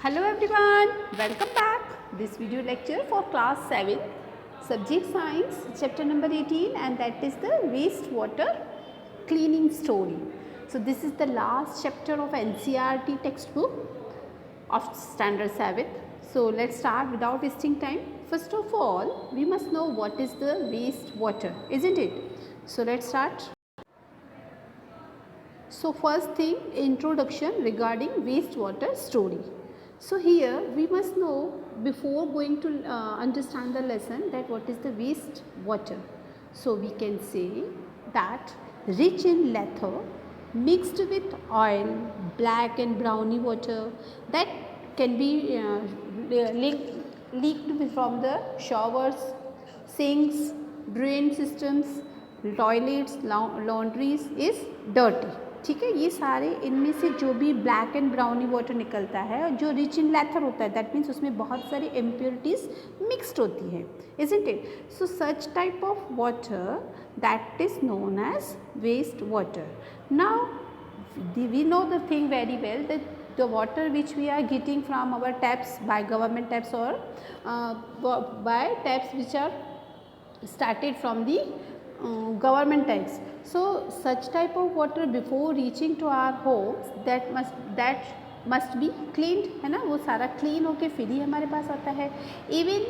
Hello everyone, welcome back. This video lecture for class 7 subject science chapter number 18 and that is the wastewater cleaning story. So this is the last chapter of NCERT textbook of standard 7. So let's start without wasting time. First of all, we must know what is the wastewater, isn't it? So let's start. So first thing, introduction regarding wastewater story. So here we must know before going to understand the lesson that what is the waste water. So we can say that rich in lather mixed with oil, black and browny water that can be leaked from the showers, sinks, drain systems, toilets, laundries is dirty. ठीक है, ये सारे इनमें से जो भी black and brownie water निकलता है और जो रिच इन लैथर होता है दैट मीन्स उसमें बहुत सारी इम्प्योरिटीज़ मिक्सड होती है, isn't it? So such type of water that is known as waste water. Now we know the thing very well that the water which we are getting from our taps by government taps or by taps which are started from the government taps. So such type of water before reaching to our homes that must be cleaned, है ना, वो सारा clean होके फिर ही हमारे पास आता है. Even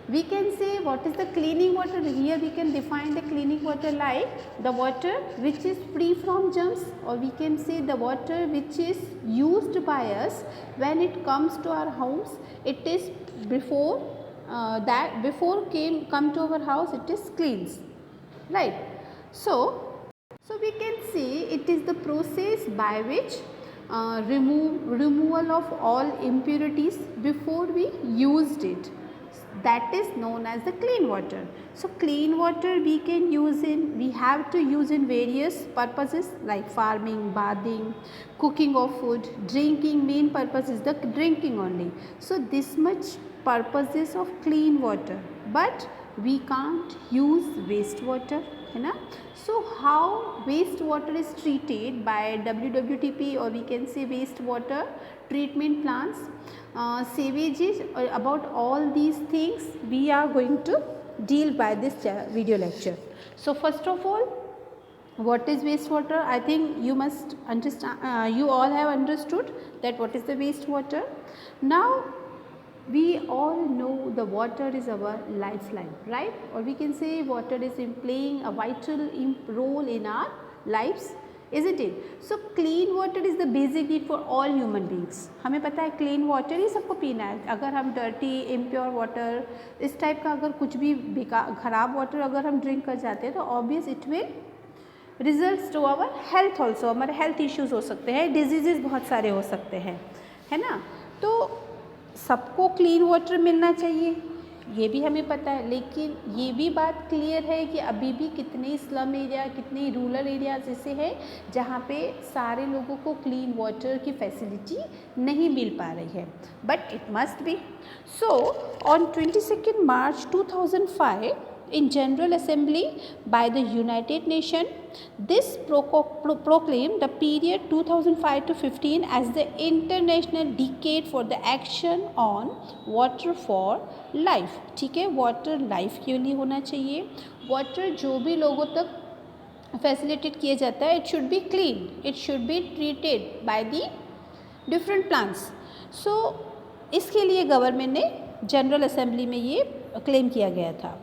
we can say what is the cleaning water. Here we can define the cleaning water like the water which is free from germs, or we can say the water which is used by us when it comes to our homes. It is before come to our house it is cleansed, right? So we can see it is the process by which removal of all impurities before we used it, that is known as the clean water. So clean water we have to use in various purposes like farming, bathing, cooking of food, drinking. Main purpose is the drinking only. So this much purposes of clean water, but we can't use wastewater, है ना. So how wastewater is treated by WWTP, or we can say wastewater treatment plants, sewages, about all these things we are going to deal by this video lecture. So first of all, what is wastewater? I think you must understand, you all have understood that what is the wastewater. Now we all know the water is our lifeline, right? Or we can say water is playing a vital role in our lives, isn't it? So clean water is the basic need for all human beings. हमें पता है clean water ही सबको पीना है. अगर हम dirty, impure water, इस type का अगर कुछ भी खराब water अगर हम drink कर जाते हैं तो obvious it will results to our health also. हमारे health issues हो सकते हैं, diseases बहुत सारे हो सकते हैं, है ना. तो सबको क्लीन वाटर मिलना चाहिए, ये भी हमें पता है, लेकिन ये भी बात क्लियर है कि अभी भी कितने स्लम एरिया, कितने रूरल एरियाज ऐसे हैं जहाँ पे सारे लोगों को क्लीन वाटर की फैसिलिटी नहीं मिल पा रही है, but it must be. So on 22 March 2005 in General Assembly by the United Nations, this proclaimed the period 2005 to 15 as the International Decade for the Action on Water for Life. ठीक है, water life के लिए होना चाहिए. Water जो भी लोगों तक फैसिलिटेट किया जाता है, it should be clean, it should be treated by the different plants. So इसके लिए गवर्नमेंट ने जनरल असेंबली में ये क्लेम किया गया था.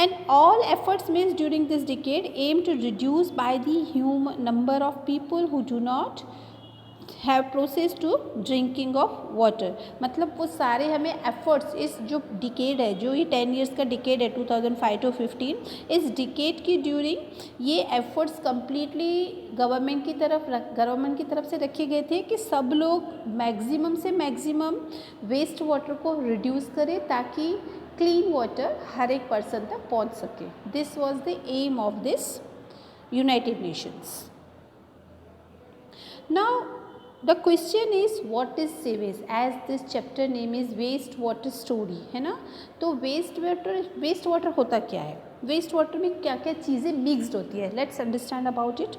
And all efforts made during this decade aim to reduce by the number of people who do not have process to drinking of water. मतलब वो सारे हमें efforts इस जो decade है, जो ये 10 years का decade है 2005 to 15, इस decade की during ये efforts completely गवर्नमेंट की तरफ से रखे गए थे कि सब लोग मैक्सिमम से मैक्सिमम वेस्ट वाटर को रिड्यूस करें ताकि क्लीन वाटर हर एक पर्सन तक पहुंच सके. This was the aim of this United Nations. Now the question is what is sewage, as this chapter name is waste water story, है ना. तो वेस्ट वाटर होता क्या है, वेस्ट वाटर में क्या क्या चीज़ें मिक्सड होती है, let's understand about it.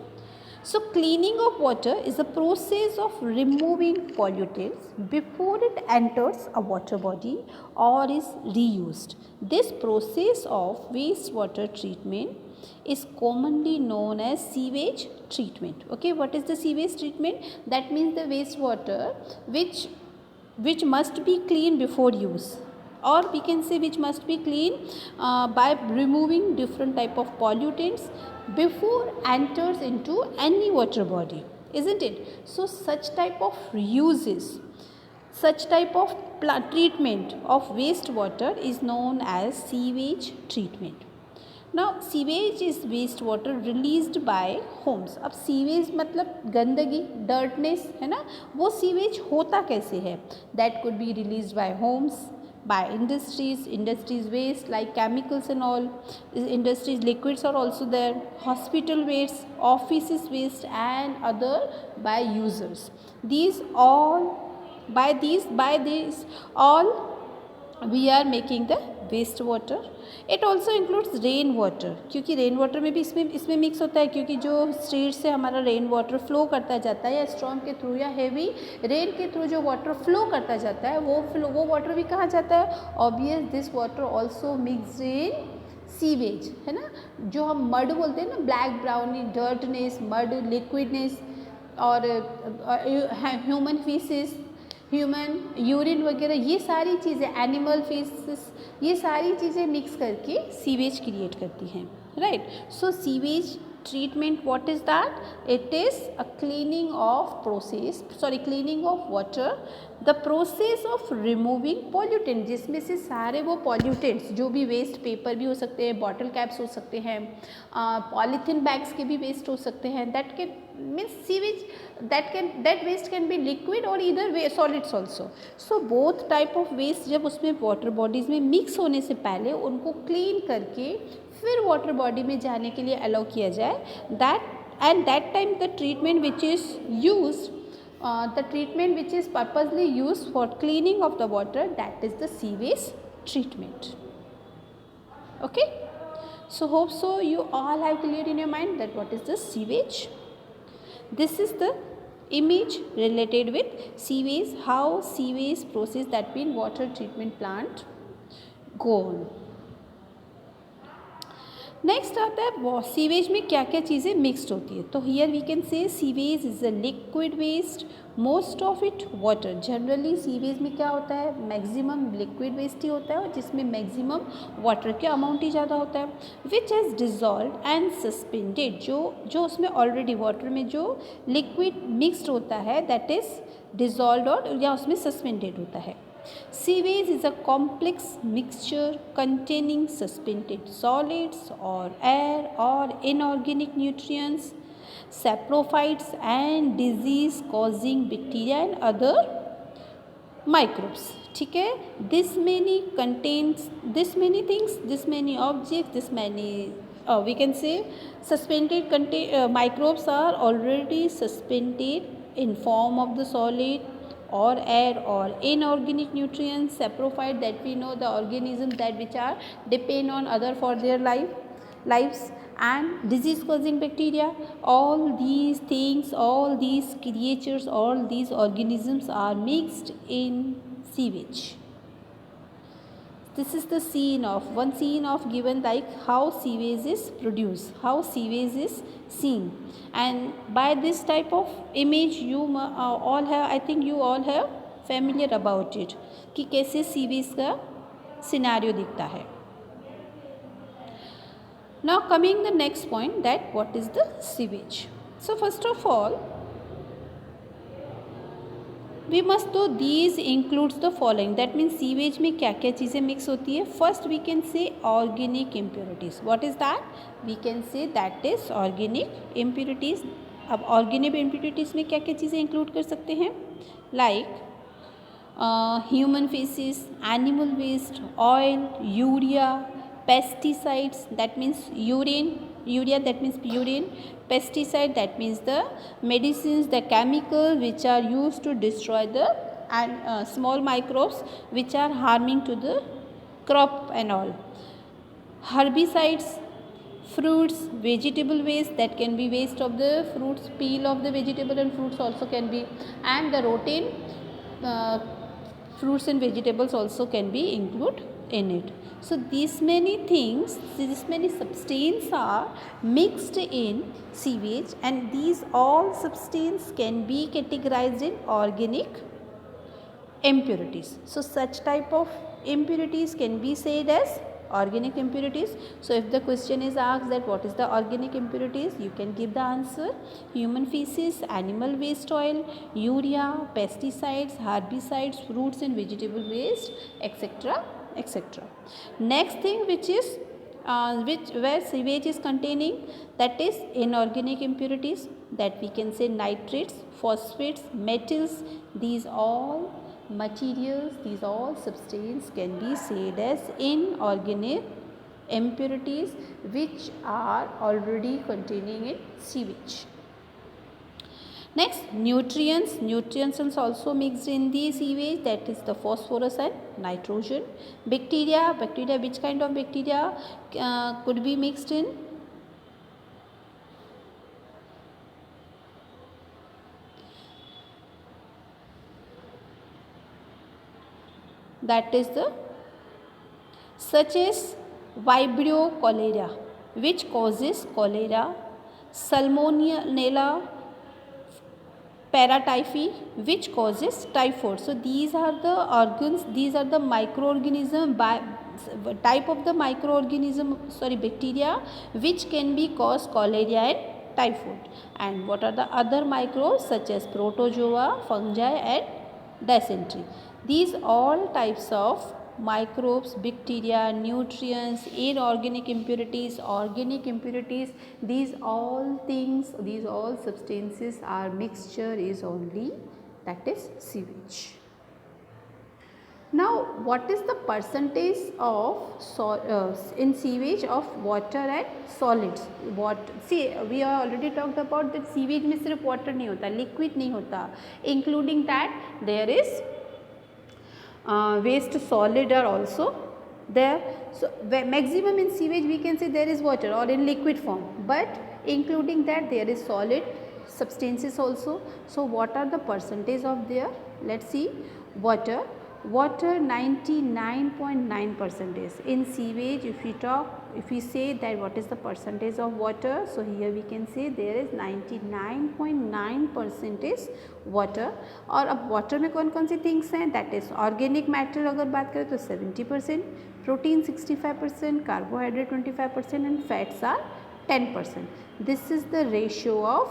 So cleaning of water is a process of removing pollutants before it enters a water body or is reused. This process of wastewater treatment is commonly known as sewage treatment. Okay, what is the sewage treatment? That means the wastewater which must be cleaned before use, or we can say which must be cleaned by removing different type of pollutants before enters into any water body, isn't it? So such type of uses, such type of treatment of wastewater is known as sewage treatment. Now sewage is waste water released by homes. अब sewage मतलब गंदगी, डर्टनेस, है ना, वो sewage होता कैसे है? That could be released by homes, by industries waste like chemicals and all, industries liquids are also there, hospital waste, offices waste and other by users. These all by these all we are making the waste water. It also includes rain water, क्योंकि rain water में भी इसमें mix होता है, क्योंकि जो street से हमारा रेन वाटर फ्लो करता जाता है या स्टॉर्म के थ्रू या हैवी रेन के थ्रू जो वाटर फ्लो करता जाता है वो वाटर भी कहाँ जाता है? Obvious this water also mix in sewage, है ना. जो हम मड बोलते हैं ना, ब्लैक ब्राउन डर्टनेस, मड लिक्विडनेस और ह्यूमन फीसेस, ह्यूमन यूरिन वगैरह, ये सारी चीज़ें, एनिमल फीसेस, ये सारी चीज़ें मिक्स करके सीवेज क्रिएट करती हैं, right. So sewage treatment, what is that? It is a cleaning of water, the process of removing pollutant, जिसमें से सारे वो pollutants जो भी वेस्ट, पेपर भी हो सकते हैं, बॉटल कैप्स हो सकते हैं, पॉलीथीन बैग्स के भी वेस्ट हो सकते हैं, that can means sewage, that waste can be liquid or either solids also. So both type of waste जब उसमें वाटर बॉडीज़ में मिक्स होने से पहले उनको क्लीन करके फिर वाटर बॉडी में जाने के लिए अलाउ किया जाए, that time the treatment which is used, the treatment which is purposely used for cleaning of the water, that is the sewage treatment. Okay, so hope so you all have clear in your mind that what is the sewage. This is the image related with sewage, how sewage process, that means water treatment plant go on. Next आता है sewage में क्या क्या चीज़ें mixed होती है. तो here we can say sewage is a liquid waste, most of it water. Generally sewage में क्या होता है? मैक्सिमम लिक्विड वेस्ट ही होता है और जिसमें मैक्सिमम वाटर का अमाउंट ही ज़्यादा होता है. Which has dissolve and suspended, जो उसमें ऑलरेडी वाटर में जो लिक्विड मिक्सड होता है दैट इज़ डिजॉल्व और या उसमें सस्पेंडेड होता है. Sewage is a complex mixture containing suspended solids or air or inorganic nutrients, saprophytes and disease causing bacteria and other microbes. ठीक है, this many contains this many things, this many objects, this many we can say suspended microbes are already suspended in form of the solid or air or inorganic nutrients. Saprophyte, that we know the organisms that which are depend on other for their lives, and disease causing bacteria. All these things, all these creatures, all these organisms are mixed in sewage. This is the one scene of given like how sewage is produced, how sewage is seen, and by this type of image you all have, I think you all have familiar about it कि कैसे sewage का scenario दिखता है. Now coming the next point, that what is the sewage. So first of all we must know these includes the following, that means sewage में क्या क्या चीज़ें mix होती है. First we can say organic impurities. What is that? We can say that is organic impurities. अब organic impurities में क्या क्या चीज़ें इंक्लूड कर सकते हैं? Like human faeces, animal waste, oil, urea, pesticides, that means urea, that means urine, pesticide, that means the medicines, the chemicals which are used to destroy the small microbes which are harming to the crop and all, herbicides, fruits, vegetable waste, that can be waste of the fruits, peel of the vegetable and fruits also can be, and the rotten uh, fruits and vegetables also can be included in it. So these many things, these many substances are mixed in sewage, and these all substances can be categorized in organic impurities. So such type of impurities can be said as organic impurities. So if the question is asked that what is the organic impurities, you can give the answer: human feces, animal waste oil, urea, pesticides, herbicides, fruits and vegetable waste, etc., etc. Next thing, which is where sewage is containing, that is inorganic impurities, that we can say nitrates, phosphates, metals. These all materials, these all substances can be said as inorganic impurities, which are already containing in sewage. Next, nutrients. Nutrients is also mixed in the sewage, that is the phosphorus and nitrogen. Bacteria. Bacteria, which kind of bacteria could be mixed in? That is the such as Vibrio cholera, which causes cholera. Salmonella paratyphi, which causes typhoid. So these are the organs, these are the microorganism type of the microorganism, bacteria, which can be cause cholera and typhoid. And what are the other microbes, such as protozoa, fungi and dysentery. These all types of microbes, bacteria, nutrients, inorganic impurities, organic impurities, these all things, these all substances are mixture is only, that is sewage. Now what is the percentage of in sewage of water and solids? What, see, we have already talked about that sewage में सिर्फ water नहीं होता, liquid नहीं होता, including that there is waste solid are also there. So maximum in sewage we can say there is water or in liquid form, but including that there is solid substances also. So what are the percentage of there? Let's see. Water 99.9% in sewage. If we say that what is the percentage of water, so here we can say there is 99.9% is water. और अब water में कौन कौन सी things हैं, that is organic matter अगर बात करें तो 70%, protein 65%, carbohydrate 25% and fats are 10%. This is the ratio of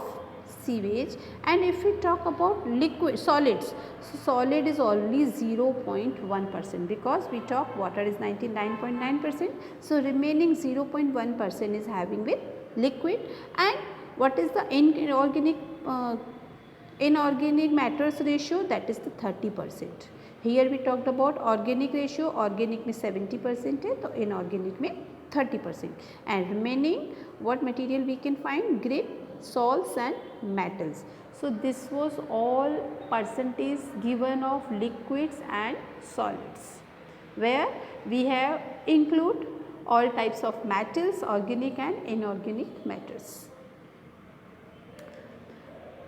sewage. And if we talk about liquid solids, so solid is only 0.1%, because we talk water is 99.9%, so remaining 0.1% is having with liquid. And what is the inorganic matters ratio, that is the 30%. Here we talked about organic ratio, organic में 70% है, तो inorganic में 30%. And remaining what material we can find? Grit, salts and metals. So this was all percentage given of liquids and solids, where we have include all types of metals, organic and inorganic matters.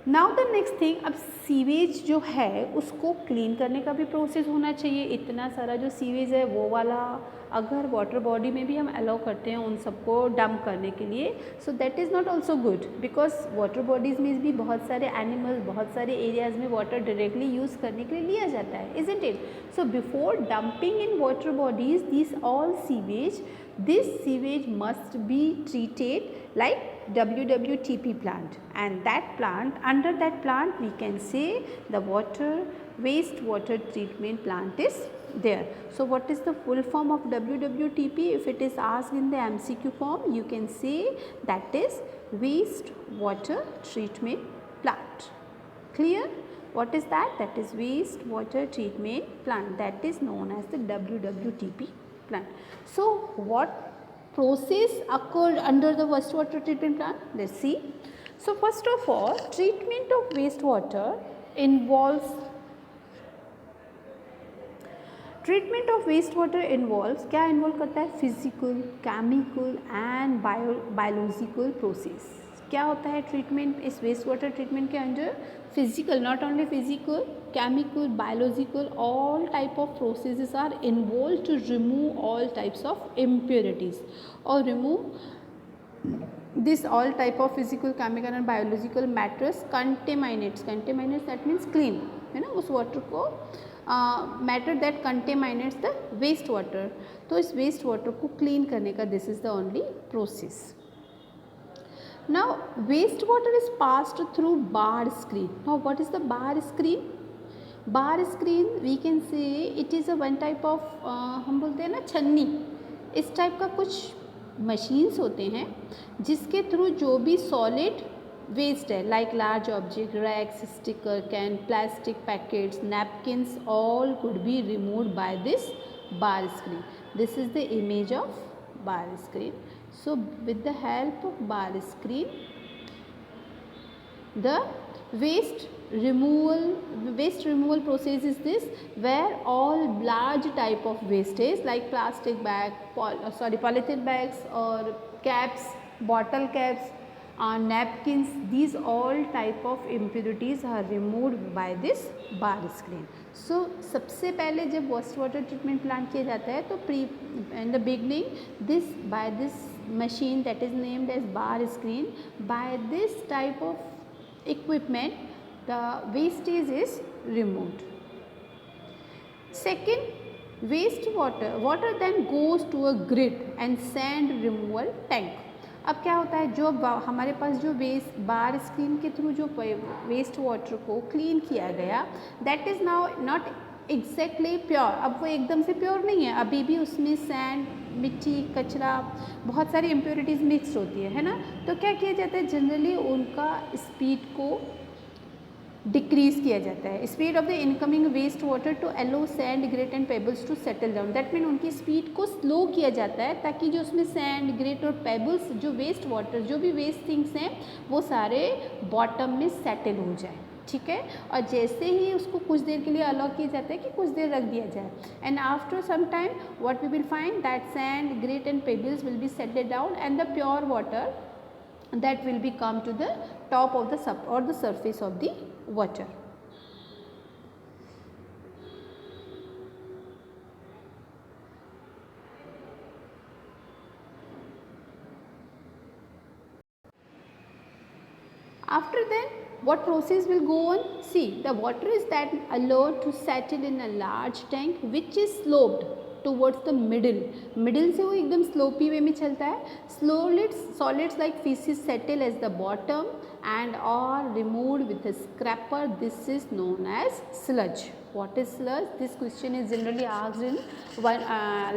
Now the next thing, अब sewage जो है उसको clean करने का भी process होना चाहिए. इतना सारा जो सीवेज है वो वाला अगर वाटर बॉडी में भी हम अलाउ करते हैं उन सबको डंप करने के लिए, so that is not also good, because water bodies में भी बहुत सारे एनिमल्स, बहुत सारे एरियाज़ में वाटर डायरेक्टली यूज़ करने के लिए लिया जाता है, isn't it? So before dumping in water bodies this all sewage, this sewage must be treated like WWTP plant, and that plant, under that plant we can say the wastewater treatment plant is there. So what is the full form of WWTP? If it is asked in the MCQ form, you can say that is wastewater treatment plant. Clear? What is that? That is wastewater treatment plant, that is known as the WWTP plant. So what process occurred under the wastewater treatment plant? Let's see. So first of all, treatment of wastewater involves treatment of waste water involves, क्या involve करता है, physical, chemical and biological process. क्या होता है treatment इस waste water treatment के अंदर, physical, not only physical, chemical, biological, all type of processes are involved to remove all types of impurities or remove this all type of physical, chemical and biological matters, contaminates that means clean, है ना, उस water को matter that contaminates the waste water, तो इस waste water को clean करने का this is the only process. Now wastewater is passed through bar screen. Now what is the bar screen? Bar screen we can say it is a one type of, हम बोलते हैं ना छन्नी, इस type का कुछ मशीन्स होते हैं जिसके थ्रू जो भी सॉलिड वेस्ट है like large object, racks, sticker, can, plastic packets, napkins, all could be removed by this bar screen. This is the image of bar screen. So with the help of bar screen the waste removal process is this, where all large type of wastage like plastic bag, polythene bags or caps, bottle caps, napkins, these all type of impurities are removed by this bar screen. So सबसे पहले जब waste water treatment plant किया जाता है तो in the beginning this by this machine that is named as bar screen, by this type of equipment the wastage is removed. Second, water then goes to a grit and sand removal tank. अब क्या होता है, जो हमारे पास जो waste बार screen के through जो waste water को क्लीन किया गया, that is now not exactly pure. अब वो एकदम से प्योर नहीं है, अभी भी उसमें सैंड, मिट्टी, कचरा, बहुत सारी इम्प्योरिटीज़ मिक्स होती है ना. तो क्या किया जाता है, जनरली उनका स्पीड को डिक्रीज़ किया जाता है, speed of the incoming waste water to allow sand, grit and pebbles to settle down. That mean उनकी स्पीड को स्लो किया जाता है ताकि जो उसमें सैंड, ग्रेट और पेबल्स, जो वेस्ट वाटर, जो भी वेस्ट थिंग्स हैं, वो सारे बॉटम में सेटल हो जाए. ठीक है, और जैसे ही उसको कुछ देर के लिए अलाउ किया जाता है कि कुछ देर रख दिया जाए, and after some time what we will find that sand, grit and pebbles will be settle down and the pure water that will be come to the top of the surface of the water. After then what process will go on? See, the water is then allowed to settle in a large tank which is sloped towards the middle से वो एकदम sloppy वे में चलता है. Solids like feces settle as the bottom and are removed with a scraper. This is known as sludge. What is sludge? This question is generally asked in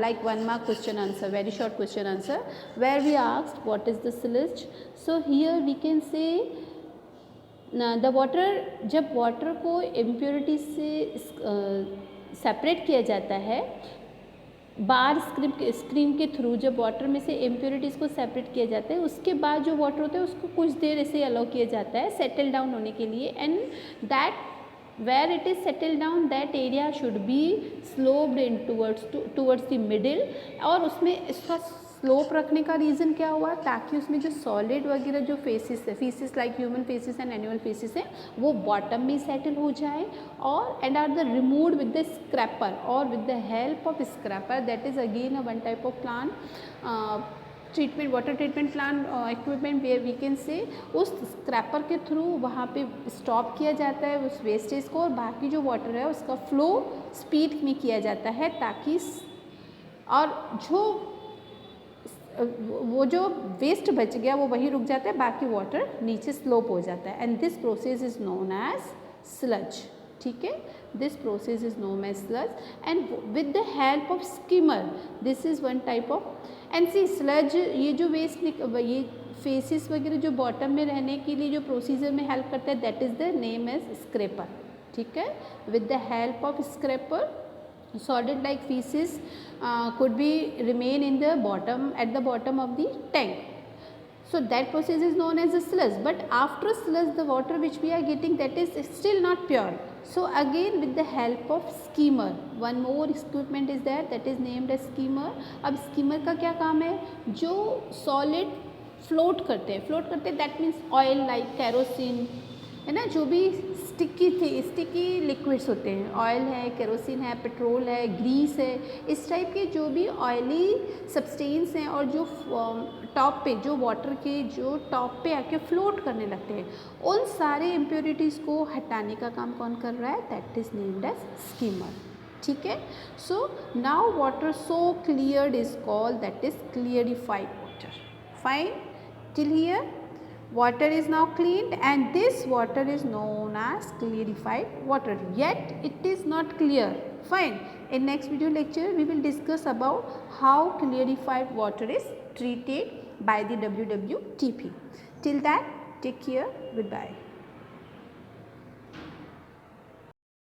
like 1 mark question answer, very short question answer, where we asked what is the sludge. So here we can say the water, जब water को impurity से separate किया जाता है बार screen के through, जब water में से इम्प्योरिटीज़ को सेपरेट किया जाता है, उसके बाद जो वाटर होता है उसको कुछ देर ऐसे अलाउ किया जाता है सेटल डाउन होने के लिए. And that where it is settle down that area should be sloped in towards the middle. और उसमें इसका स्लोप रखने का रीज़न क्या हुआ, ताकि उसमें जो सॉलिड वगैरह जो फेसिस है, faeces like human faeces and animal faeces है, वो बॉटम में सेटल हो जाए और and are the removed with the scraper और with the help of scraper. That is again a one type of plan treatment, water treatment plan equipment where we can say उस scraper के through वहाँ पे stop किया जाता है उस wastage को, और बाकी जो वाटर है उसका फ्लो स्पीड में किया जाता है ताकि और वो जो वेस्ट बच गया वो वहीं रुक जाता है, बाकी वाटर नीचे स्लोप हो जाता है. And this process is known as sludge. ठीक है, this process is known as sludge and with the help of skimmer, this is one type of. And see sludge, ये जो वेस्ट ये फेसिस वगैरह जो बॉटम में रहने के लिए जो प्रोसीजर में हेल्प करता है, that is the name as scraper. ठीक है, with the help of scraper solid like feces could be remain in the bottom, at the bottom of the tank. So that process is known as a slush, but after slush the water which we are getting, that is still not pure. So again with the help of skimmer, one more equipment is there, that is named as skimmer. अब skimmer का क्या काम है, जो solid float करते हैं that means oil like kerosene है ना, जो भी स्टिकी लिक्विड्स होते हैं, ऑयल है, केरोसिन है, पेट्रोल है, ग्रीस है, इस टाइप के जो भी ऑयली सब्सटेंस हैं और जो टॉप पे, जो वाटर के जो टॉप पे आके फ्लोट करने लगते हैं, उन सारे इम्प्योरिटीज़ को हटाने का काम कौन कर रहा है, that is named as skimmer. ठीक है. So now water so cleared is called, that is clarified water. Fine till here. Water is now cleaned and this water is known as clarified water, yet it is not clear. Fine. In next video lecture we will discuss about how clarified water is treated by the WWTP. Till that, take care. Goodbye.